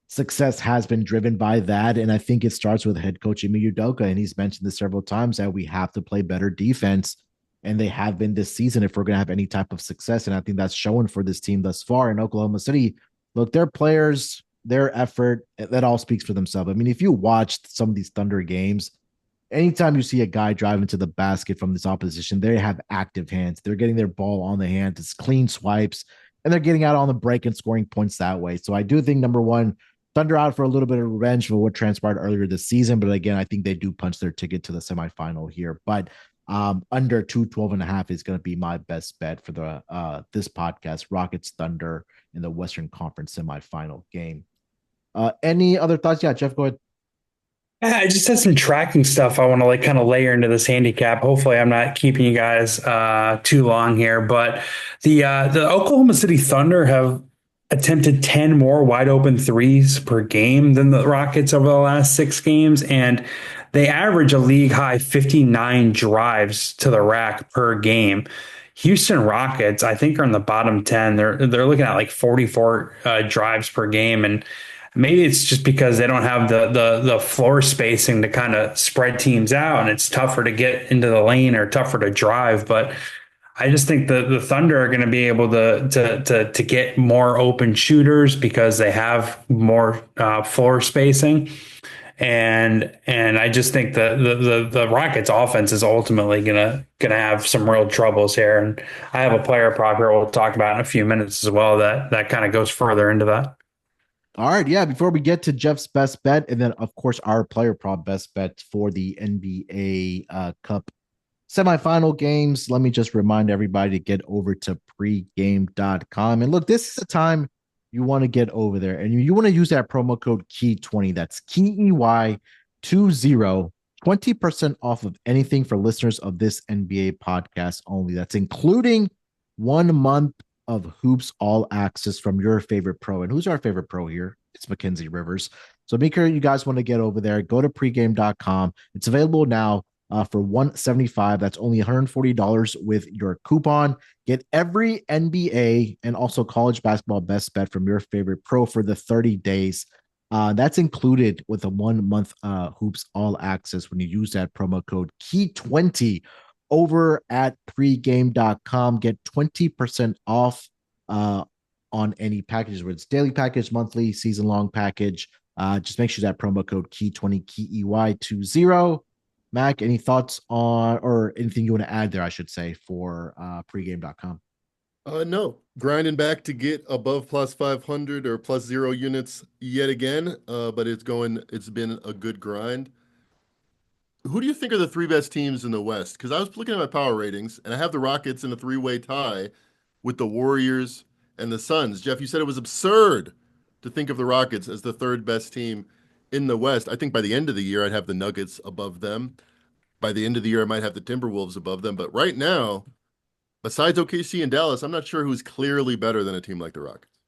success has been driven by that. And I think it starts with head coach Ime Udoka. And he's mentioned this several times that we have to play better defense. And they have been this season if we're going to have any type of success. And I think that's showing for this team thus far in Oklahoma City. Look, their players, their effort, that all speaks for themselves. I mean, if you watched some of these Thunder games, anytime you see a guy drive into the basket from this opposition, they have active hands. They're getting their ball on the hand. It's clean swipes, and they're getting out on the break and scoring points that way. So I do think, number one, Thunder out for a little bit of revenge for what transpired earlier this season. But again, I think they do punch their ticket to the semifinal here. But under 212.5 is going to be my best bet for the this podcast. Rockets Thunder in the Western Conference semifinal game. Any other thoughts? Yeah, Jeff, go ahead. I just had some tracking stuff I want to kind of layer into this handicap. Hopefully, I'm not keeping you guys too long here. But the Oklahoma City Thunder have attempted 10 more wide open threes per game than the Rockets over the last 6 games, and they average a league high 59 drives to the rack per game. Houston Rockets, I think, are in the bottom 10. They're looking at like 44 drives per game, and maybe it's just because they don't have the floor spacing to kind of spread teams out, and it's tougher to get into the lane or tougher to drive. But I just think the Thunder are going to be able to get more open shooters because they have more floor spacing, and I just think the Rockets offense is ultimately gonna have some real troubles here. And I have a player prop here we'll talk about in a few minutes as well that kind of goes further into that. All right, yeah. Before we get to Jeff's best bet, and then of course our player prop best bet for the NBA Cup semifinal games, let me just remind everybody to get over to pregame.com. And look, this is the time you want to get over there, and you want to use that promo code KEY20. That's KEY20, 20% off of anything for listeners of this NBA podcast only. That's including 1 month of Hoops All Access from your favorite pro. And who's our favorite pro here? It's Mackenzie Rivers. So make sure you guys want to get over there. Go to pregame.com. It's available now for $175. That's only $140 with your coupon. Get every NBA and also college basketball best bet from your favorite pro for the 30 days. That's included with a 1 month Hoops All Access when you use that promo code KEY20 over at pregame.com. Get 20% off on any packages, whether it's daily package, monthly, season long package. Just make sure that promo code KEY20, KEY20. Mac, any thoughts on or anything you want to add there, I should say, for pregame.com? No, grinding back to get above plus 500 or plus 0 units yet again. But it's been a good grind. Who do you think are the three best teams in the West? Because I was looking at my power ratings and I have the Rockets in a three-way tie with the Warriors and the Suns. Jeff, you said it was absurd to think of the Rockets as the third best team in the West. I think by the end of the year, I'd have the Nuggets above them. By the end of the year, I might have the Timberwolves above them. But right now, besides OKC and Dallas, I'm not sure who's clearly better than a team like the Rockets.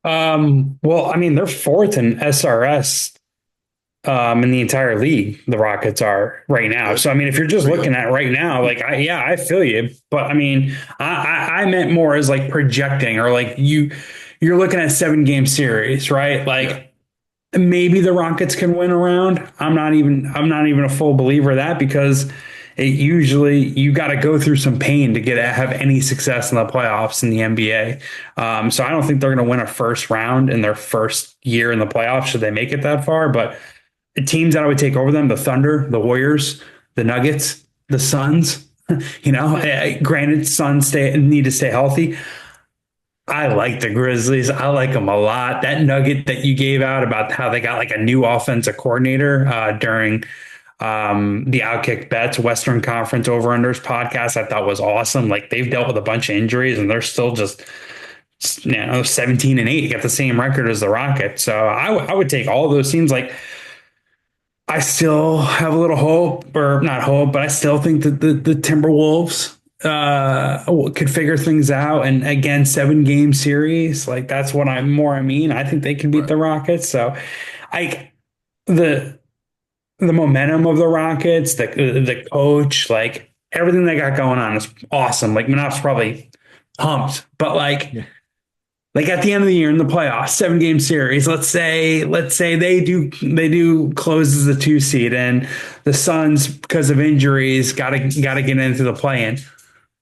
Well, I mean, they're fourth in SRS in the entire league. The Rockets are right now. Good. So I mean, if you're just There you looking go. at right now, like I feel you, but I mean, I meant more as like projecting or like you're looking at 7 game series, right? Yeah. Like maybe the Rockets can win around. I'm not even a full believer of that because it usually you got to go through some pain to have any success in the playoffs in the NBA. So I don't think they're going to win a first round in their first year in the playoffs should they make it that far. But the teams that I would take over them, the Thunder, the Warriors, the Nuggets, the Suns, granted, Suns need to stay healthy. I like the Grizzlies. I like them a lot. That nugget that you gave out about how they got like a new offensive coordinator during the Outkick Bets Western Conference Over-Unders podcast, I thought was awesome. Like they've dealt with a bunch of injuries and they're still just 17-8, got the same record as the Rockets. So I would take all of those teams. Like I still have a little hope, or not hope, but I still think that the Timberwolves could figure things out. And again, 7 game series, like that's what I mean. I think they can beat Right. the Rockets. So I the the momentum of the Rockets, the coach, like everything they got going on is awesome. Like Manof's probably pumped, but Yeah. like at the end of the year in the playoffs, 7 game series, let's say they do close as the 2 seed and the Suns, because of injuries, gotta get into the play-in.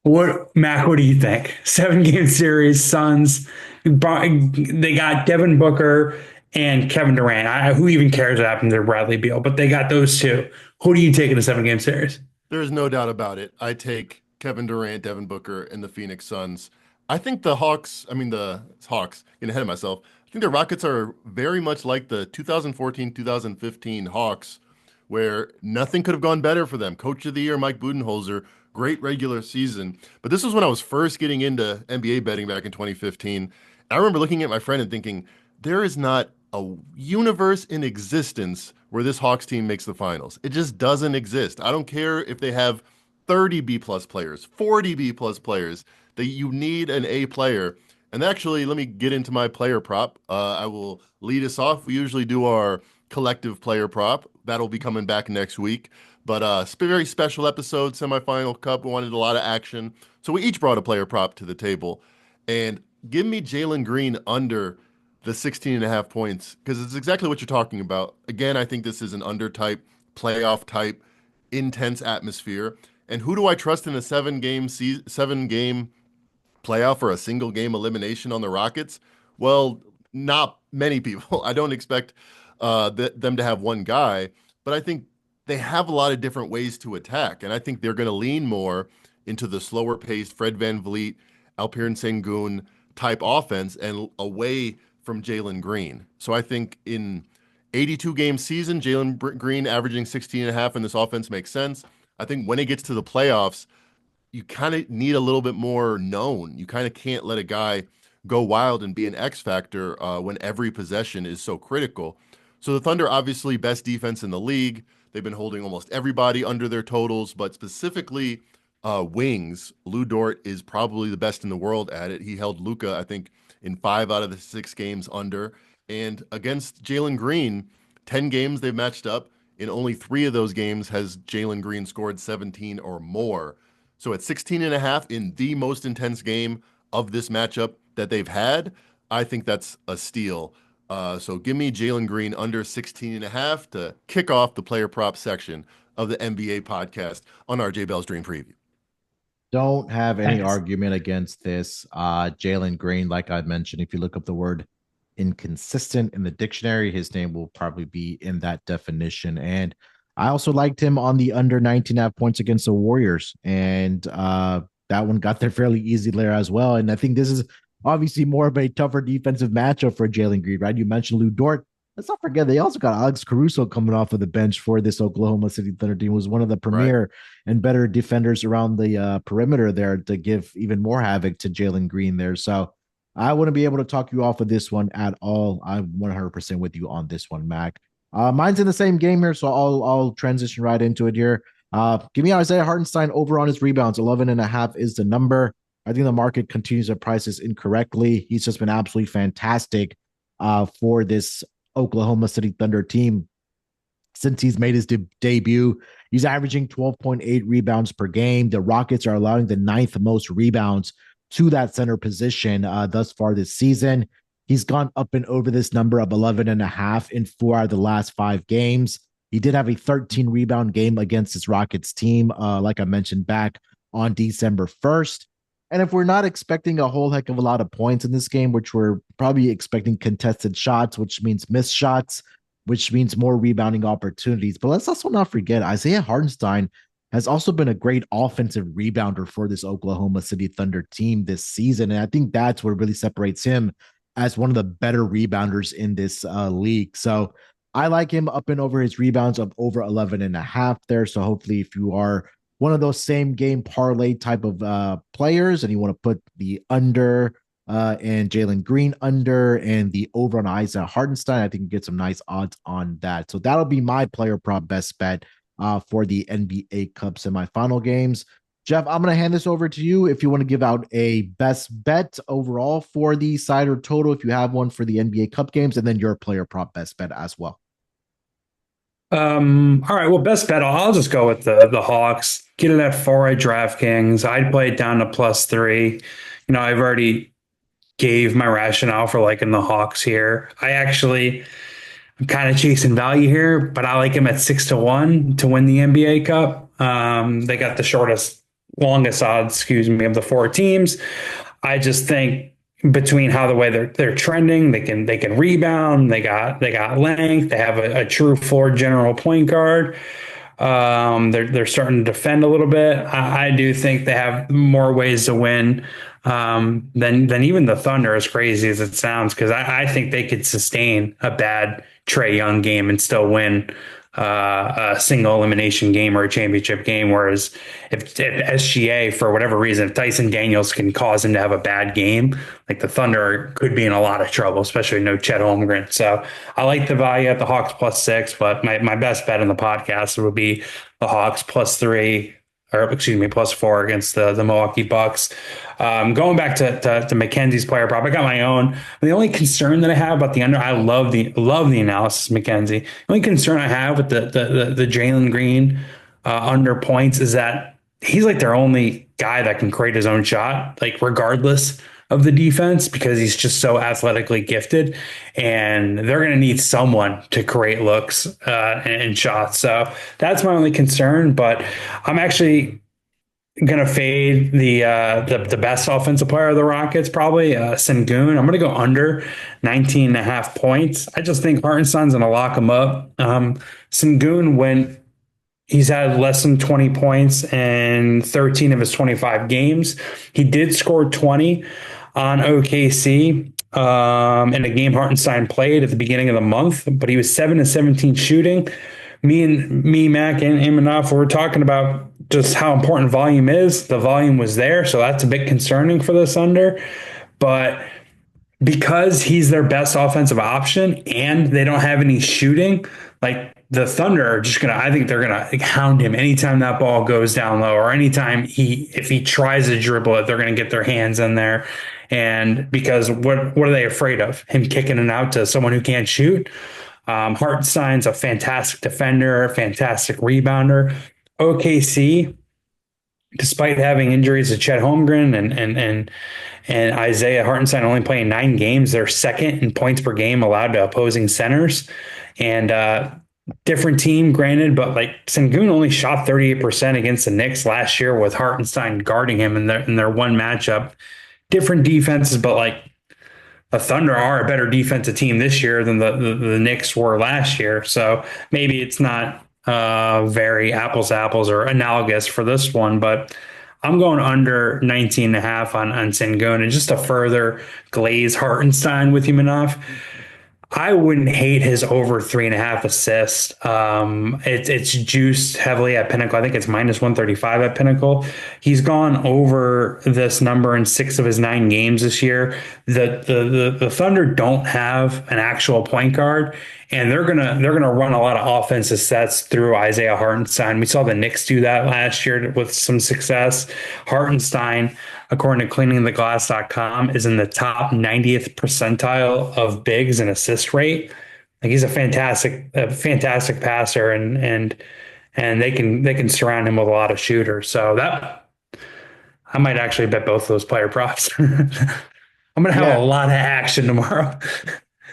What do you think? 7 game series, Suns, they got Devin Booker and Kevin Durant. Who even cares what happened to Bradley Beal? But they got those two. Who do you take in a 7 game series? There's no doubt about it. I take Kevin Durant, Devin Booker, and the Phoenix Suns. I think the Hawks, getting ahead of myself. I think the Rockets are very much like the 2014-2015 Hawks, where nothing could have gone better for them. Coach of the Year, Mike Budenholzer, great regular season. But this was when I was first getting into NBA betting back in 2015. I remember looking at my friend and thinking, there is not a universe in existence where this Hawks team makes the finals. It just doesn't exist. I don't care if they have 30 B plus players, 40 B plus players, that you need an A player. And actually, let me get into my player prop. I will lead us off. We usually do our collective player prop. That'll be coming back next week. But very special episode, semifinal cup. We wanted a lot of action. So we each brought a player prop to the table. And give me Jalen Green under the 16 and a half points, because it's exactly what you're talking about. Again, I think this is an under type, playoff type, intense atmosphere. And who do I trust in a 7 game playoff or a single game elimination on the Rockets? Well, not many people. I don't expect them to have one guy, but I think they have a lot of different ways to attack. And I think they're going to lean more into the slower paced Fred VanVleet, Alperen Sengun type offense and away from Jalen Green. So I think in 82 game season, Green averaging 16 and a half in this offense makes sense. I think when it gets to the playoffs, you kind of need a little bit more known. You kind of can't let a guy go wild and be an X factor when every possession is so critical. So the Thunder, obviously, best defense in the league. They've been holding almost everybody under their totals, but specifically wings. Lou Dort is probably the best in the world at it. He held Luka, I think, in 5 out of the 6 games under. And against Jalen Green, 10 games they've matched up. In only 3 of those games has Jalen Green scored 17 or more. So at 16 and a half in the most intense game of this matchup that they've had, I think that's a steal. So give me Jalen Green under 16 and a half to kick off the player prop section of the NBA podcast on RJ Bell's Dream Preview. Don't have any Thanks. argument against this. Jalen Green, like I mentioned, if you look up the word inconsistent in the dictionary, his name will probably be in that definition. And I also liked him on the under 19.5 points against the Warriors. And that one got there fairly easy there as well. And I think this is obviously more of a tougher defensive matchup for Jalen Green, right? You mentioned Lou Dort. Let's not forget they also got Alex Caruso coming off of the bench for this Oklahoma City Thunder team. Was one of the premier and better defenders around the perimeter there to give even more havoc to Jalen Green there. So I wouldn't be able to talk you off of this one at all. I'm 100% with you on this one, Mac. Mine's in the same game here, so I'll transition right into it here. Give me Isaiah Hartenstein over on his rebounds. 11.5 is the number. I think the market continues to price this incorrectly. He's just been absolutely fantastic for this Oklahoma City Thunder team since he's made his debut. He's averaging 12.8 rebounds per game. The Rockets are allowing the 9th most rebounds to that center position thus far this season. He's gone up and over this number of 11.5 in 4 out of the last 5 games. He did have a 13 rebound game against his Rockets team, like I mentioned, back on December 1st. And if we're not expecting a whole heck of a lot of points in this game, which we're probably expecting contested shots, which means missed shots, which means more rebounding opportunities. But let's also not forget Isaiah Hartenstein has also been a great offensive rebounder for this Oklahoma City Thunder team this season. And I think that's what really separates him as one of the better rebounders in this league. So I like him up and over his rebounds of over 11.5 there. So hopefully if you are one of those same game parlay type of players and you want to put the under and Jalen Green under and the over on Isaiah Hartenstein, I think you get some nice odds on that. So that'll be my player prop best bet for the NBA Cup semifinal games. Jeff, I'm going to hand this over to you if you want to give out a best bet overall for the side or total, if you have one for the NBA Cup games, and then your player prop best bet as well. All right. Well, best bet, I'll just go with the Hawks. Get it at 4 at DraftKings. I'd play it down to +3. I've already gave my rationale for liking the Hawks here. I'm kind of chasing value here, but I like him at 6-1 to win the NBA Cup. They got the longest odds, of the 4 teams. I just think between the way they're trending, they can rebound. They got length. They have a true floor general point guard. They're starting to defend a little bit. I do think they have more ways to win than even the Thunder, as crazy as it sounds, because I think they could sustain a bad Trae Young game and still win a single elimination game or a championship game. Whereas if SGA, for whatever reason, if Tyson Daniels can cause him to have a bad game, like the Thunder could be in a lot of trouble, especially no Chet Holmgren. So I like the value at the Hawks +6, but my best bet in the podcast would be the Hawks +3, or +4 against the Milwaukee Bucks. Going back to Mackenzie's player prop, I got my own. The only concern that I have about the under, I love the analysis, Mackenzie. The only concern I have with the Jalen Green under points is that he's like their only guy that can create his own shot, like regardless of the defense, because he's just so athletically gifted, and they're going to need someone to create looks and shots. So that's my only concern, but I'm actually going to fade the best offensive player of the Rockets, probably Sengun. I'm going to go under 19.5 points. I just think Hartenstein's going to lock him up. Sengun, he's had less than 20 points in 13 of his 25 games. He did score 20 on OKC in a game Hartenstein played at the beginning of the month, but he was 7-17 shooting. Me, Mac, and Munaf were talking about just how important volume is. The volume was there, so that's a bit concerning for this under. But because he's their best offensive option and they don't have any shooting, like the Thunder are just I think they're gonna hound him anytime that ball goes down low, or anytime if he tries to dribble it, they're gonna get their hands in there. And because what are they afraid of? Him kicking it out to someone who can't shoot? Hartenstein's a fantastic defender, fantastic rebounder. OKC, despite having injuries to Chet Holmgren and Isaiah Hartenstein only playing 9 games, they're second in points per game allowed to opposing centers. And different team, granted, but like Sengun only shot 38% against the Knicks last year with Hartenstein guarding him in their one matchup. Different defenses, but like the Thunder are a better defensive team this year than the Knicks were last year. So maybe it's not very apples to apples or analogous for this one, but I'm going under 19 and a half on Sengun, and just to further glaze Hartenstein with you, Manaf. I wouldn't hate his over 3.5 assists. It's juiced heavily at Pinnacle. I think it's minus 135 at Pinnacle. He's gone over this number in 6 of his 9 games this year. The Thunder don't have an actual point guard, and they're gonna run a lot of offensive sets through Isaiah Hartenstein. We saw the Knicks do that last year with some success. Hartenstein, according to cleaningtheglass.com, is in the top 90th percentile of bigs and assist rate. Like, he's a fantastic passer, and they can surround him with a lot of shooters. So that I might actually bet both of those player props. I'm gonna have Yeah. a lot of action tomorrow.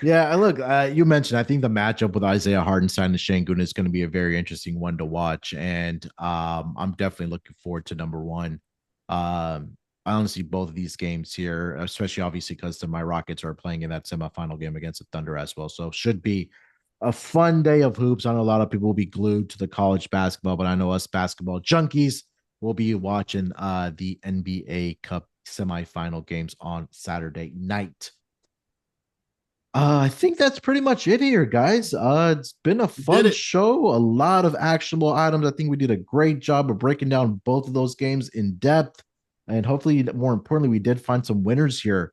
Yeah, look, you mentioned, I think the matchup with Isaiah Hartenstein and Şengün is going to be a very interesting one to watch. And I'm definitely looking forward to number one. I honestly both of these games here, especially obviously because my Rockets are playing in that semifinal game against the Thunder as well. So should be a fun day of hoops. I know a lot of people will be glued to the college basketball, but I know us basketball junkies will be watching the NBA Cup semifinal games on Saturday night. I think that's pretty much it here, guys. It's been a fun show, a lot of actionable items. I think we did a great job of breaking down both of those games in depth. And hopefully, more importantly, we did find some winners here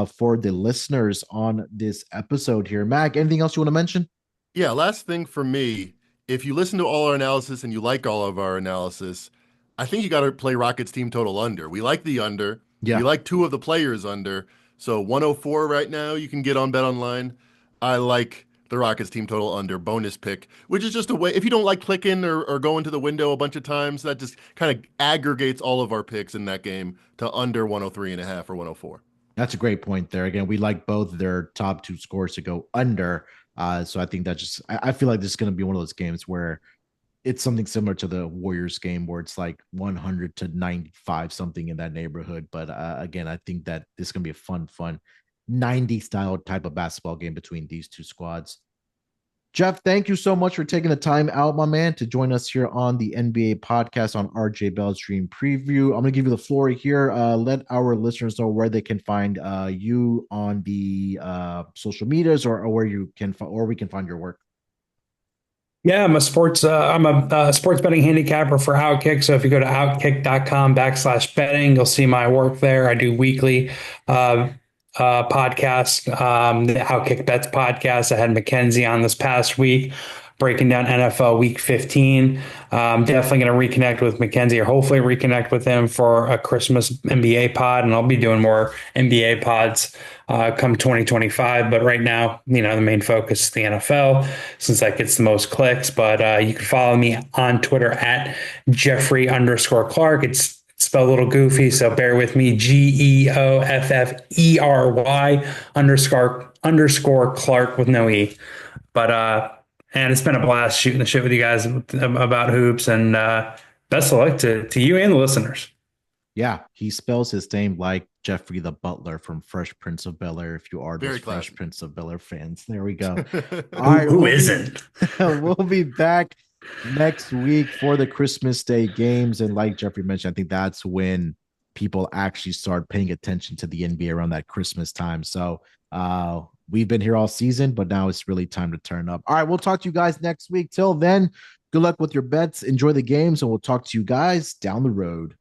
for the listeners on this episode here. Mac, anything else you want to mention? Yeah, last thing for me, if you listen to all our analysis and you like all of our analysis, I think you got to play Rockets team total under. We like the under. Yeah. We like two of the players under. So 104 right now, you can get on Bet Online. I like the Rockets team total under bonus pick, which is just a way, if you don't like clicking or going to the window a bunch of times, that just kind of aggregates all of our picks in that game to under 103.5 or 104. That's a great point there. Again, we like both their top two scores to go under. So I think that I feel like this is going to be one of those games where it's something similar to the Warriors game where it's like 100 to 95, something in that neighborhood. But again, I think that this is going to be a fun 90 style type of basketball game between these two squads. Jeff, thank you so much for taking the time out, my man, to join us here on the NBA podcast on RJ Bell's Dream Preview. I'm going to give you the floor here. Let our listeners know where they can find you on the social medias or where you can or we can find your work. Yeah, I'm a sports betting handicapper for Outkick. So if you go to outkick.com/betting, you'll see my work there. I do weekly podcast, the Outkick Bets podcast. I had Mackenzie on this past week, breaking down NFL Week 15. Definitely going to reconnect with Mackenzie, or hopefully reconnect with him for a Christmas NBA pod, and I'll be doing more NBA pods come 2025. But right now, the main focus is the NFL, since that gets the most clicks. But you can follow me on Twitter at Geoffrey_Clark. It's spelled a little goofy, so bear with me. GEOFFERY _Clark with no E. But and it's been a blast shooting the shit with you guys about hoops, and best of luck to you and the listeners. Yeah, he spells his name like Geoffrey the Butler from Fresh Prince of Bel-Air. If you are those Fresh Prince of Bel-Air fans, there we go. All right, who isn't? We'll be back next week for the Christmas Day games, and like Geoffrey mentioned, I think that's when people actually start paying attention to the NBA around that Christmas time. So we've been here all season, but now it's really time to turn up. All right, we'll talk to you guys next week. Till then, good luck with your bets, enjoy the games, and we'll talk to you guys down the road.